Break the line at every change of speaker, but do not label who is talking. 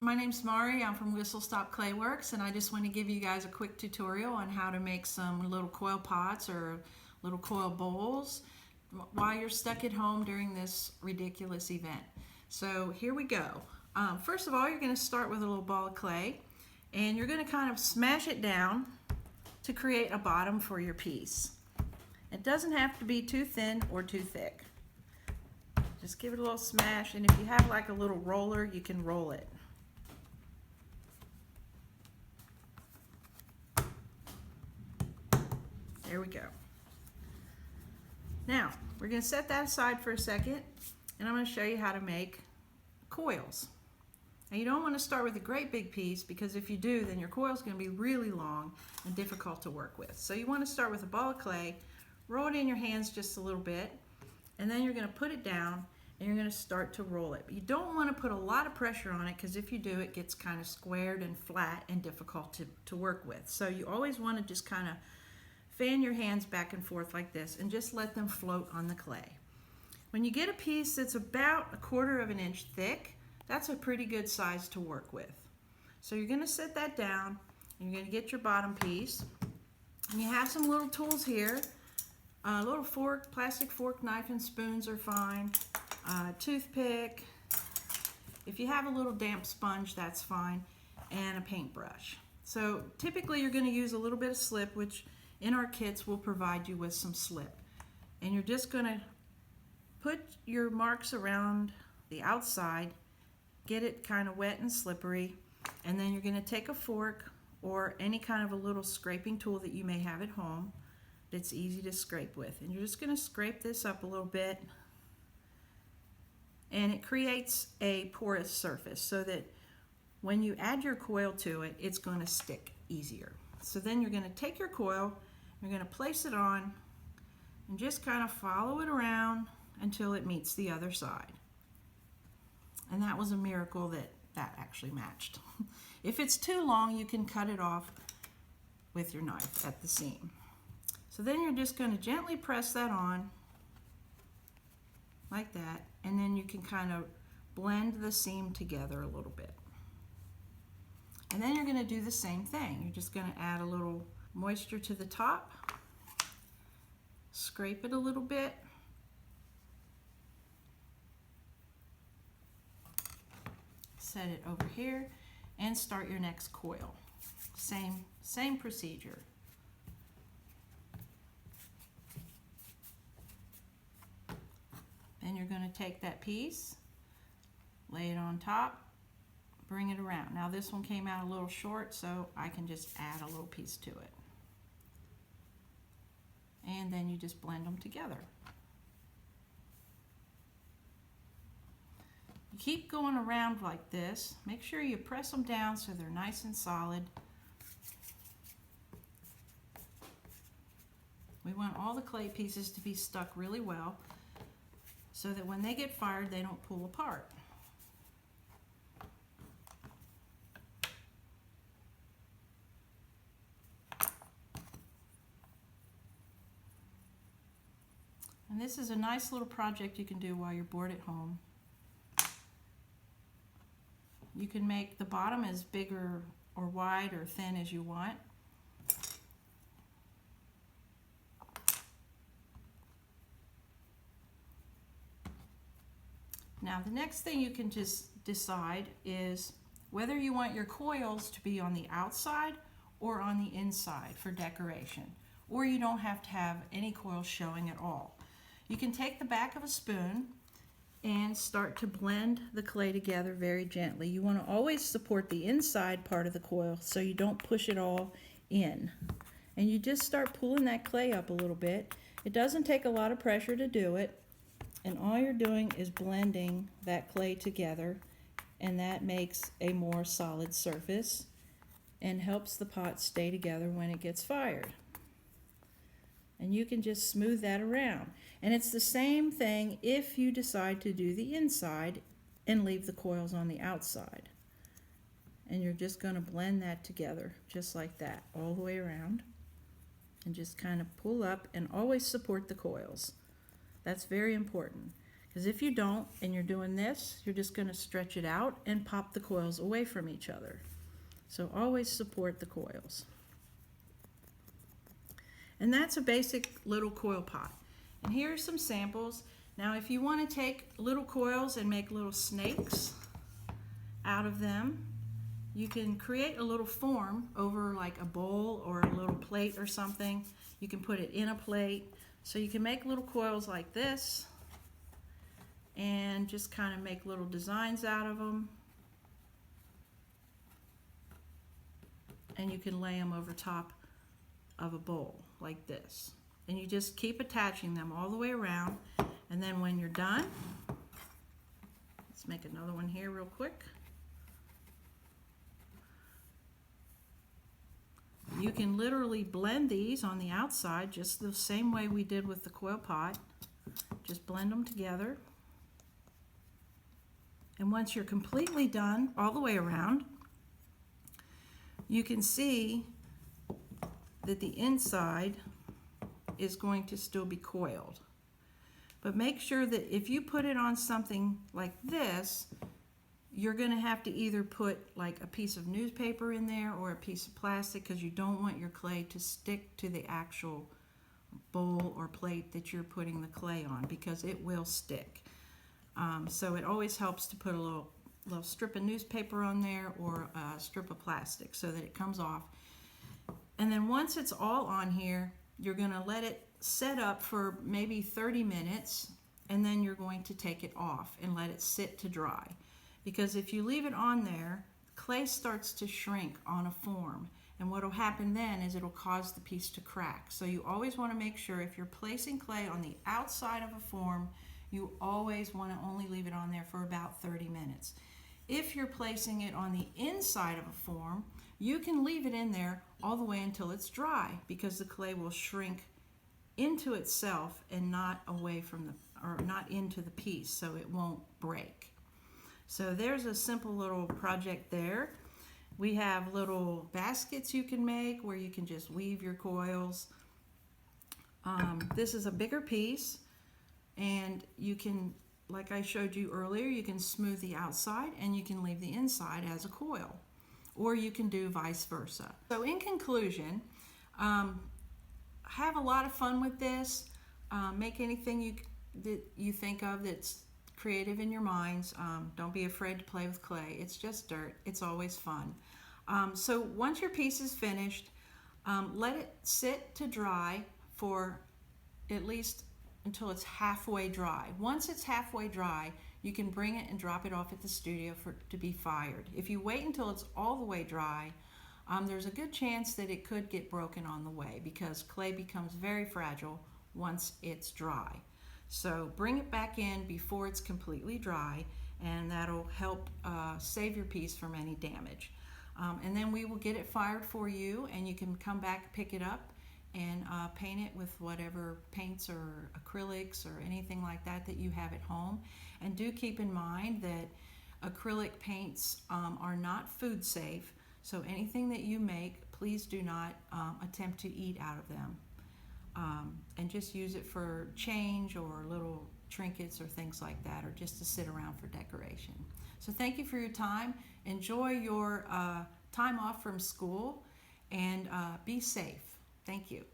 My name's Mari. I'm from Whistle Stop Clay Works, and I just want to give you guys a quick tutorial on how to make some little coil pots or little coil bowls while you're stuck at home during this ridiculous event. So here we go. First of all, you're going to start with a little ball of clay, and you're going to kind of smash it down to create a bottom for your piece. It doesn't have to be too thin or too thick. Just give it a little smash, and if you have like a little roller, you can roll it. There we go. Now, we're going to set that aside for a second, and I'm going to show you how to make coils. Now, you don't want to start with a great big piece, because if you do, then your coil is going to be really long and difficult to work with. So you want to start with a ball of clay, roll it in your hands just a little bit, and then you're going to put it down, and you're going to start to roll it. But you don't want to put a lot of pressure on it, because if you do, it gets kind of squared and flat and difficult to work with. So you always want to just kind of fan your hands back and forth like this and just let them float on the clay. When you get a piece that's about 1/4 of an inch thick, that's a pretty good size to work with. So you're going to set that down, and you're going to get your bottom piece, and you have some little tools here. A little fork, plastic fork, knife, and spoons are fine. Toothpick. If you have a little damp sponge, that's fine, and a paintbrush. So typically you're going to use a little bit of slip, which in our kits we'll provide you with some slip. And you're just going to put your marks around the outside, get it kind of wet and slippery, and then you're going to take a fork or any kind of a little scraping tool that you may have at home that's easy to scrape with. And you're just going to scrape this up a little bit, and it creates a porous surface so that when you add your coil to it, it's going to stick easier. So then you're going to take your coil, you're going to place it on, and just kind of follow it around until it meets the other side. And that was a miracle that actually matched. If it's too long, you can cut it off with your knife at the seam. So then you're just going to gently press that on like that, and then you can kind of blend the seam together a little bit. And then you're going to do the same thing. You're just going to add a little moisture to the top, scrape it a little bit, set it over here, and start your next coil. Same procedure. Then you're going to take that piece, lay it on top, bring it around. Now this one came out a little short, so I can just add a little piece to it. And then you just blend them together. You keep going around like this. Make sure you press them down so they're nice and solid. We want all the clay pieces to be stuck really well so that when they get fired, they don't pull apart. And this is a nice little project you can do while you're bored at home. You can make the bottom as big or wide or thin as you want. Now the next thing you can just decide is whether you want your coils to be on the outside or on the inside for decoration, or you don't have to have any coils showing at all. You can take the back of a spoon and start to blend the clay together very gently. You want to always support the inside part of the coil so you don't push it all in. And you just start pulling that clay up a little bit. It doesn't take a lot of pressure to do it, and all you're doing is blending that clay together, and that makes a more solid surface and helps the pot stay together when it gets fired. And you can just smooth that around. And it's the same thing if you decide to do the inside and leave the coils on the outside. And you're just going to blend that together just like that all the way around, and just kind of pull up and always support the coils. That's very important, Because if you don't, and you're doing this, you're just going to stretch it out and pop the coils away from each other. So always support the coils. And that's a basic little coil pot. And here are some samples. Now if you want to take little coils and make little snakes out of them, you can create a little form over like a bowl or a little plate or something. You can put it in a plate. So you can make little coils like this and just kind of make little designs out of them. And you can lay them over top of a bowl like this. And you just keep attaching them all the way around. And then when you're done, let's make another one here real quick. You can literally blend these on the outside just the same way we did with the coil pot. Just blend them together. And once you're completely done all the way around, you can see that the inside is going to still be coiled. But make sure that if you put it on something like this, you're going to have to either put like a piece of newspaper in there or a piece of plastic, because you don't want your clay to stick to the actual bowl or plate that you're putting the clay on, because it will stick. So it always helps to put a little strip of newspaper on there or a strip of plastic so that it comes off. And then once it's all on here, you're going to let it set up for maybe 30 minutes, and then you're going to take it off and let it sit to dry. Because if you leave it on there, clay starts to shrink on a form, and what will happen then is it'll cause the piece to crack. So you always want to make sure if you're placing clay on the outside of a form, you always want to only leave it on there for about 30 minutes. If you're placing it on the inside of a form, you can leave it in there all the way until it's dry, because the clay will shrink into itself and not away from the, or not into the piece, so it won't break. So there's a simple little project there. We have little baskets you can make where you can just weave your coils. This is a bigger piece, and you can, like I showed you earlier, you can smooth the outside and you can leave the inside as a coil, or you can do vice versa. So in conclusion, have a lot of fun with this. Make anything that you think of that's creative in your minds. Don't be afraid to play with clay. It's just dirt. It's always fun. So once your piece is finished, let it sit to dry for at least until it's halfway dry. Once it's halfway dry, you can bring it and drop it off at the studio to be fired. If you wait until it's all the way dry, there's a good chance that it could get broken on the way, because clay becomes very fragile once it's dry. So bring it back in before it's completely dry, and that'll help save your piece from any damage. And then we will get it fired for you, and you can come back, pick it up, and paint it with whatever paints or acrylics or anything like that that you have at home. And do keep in mind that acrylic paints are not food safe, so anything that you make, please do not attempt to eat out of them. And just use it for change or little trinkets or things like that, or just to sit around for decoration. So thank you for your time. Enjoy your time off from school, and be safe. Thank you.